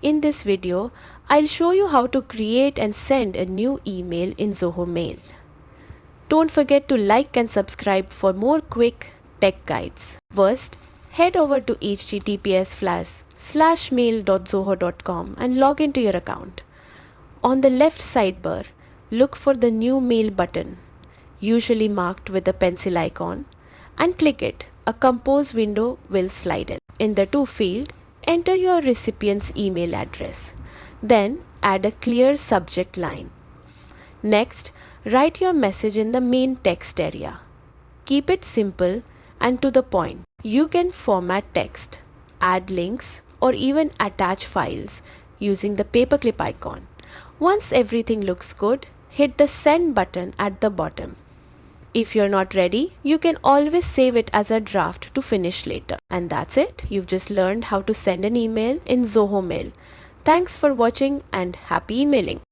In this video, I'll show you how to create and send a new email in Zoho Mail. Don't forget to like and subscribe for more quick tech guides. First, head over to https://mail.zoho.com and log into your account. On the left sidebar, look for the New Mail button, usually marked with a pencil icon, and click it. A compose window will slide in. In the To field, enter your recipient's email address. Then add a clear subject line. Next, write your message in the main text area. Keep it simple and to the point. You can format text, add links, or even attach files using the paperclip icon. Once everything looks good, hit the send button at the bottom. If you're not ready, you can always save it as a draft to finish later. And that's it. You've just learned how to send an email in Zoho Mail. Thanks for watching and happy emailing.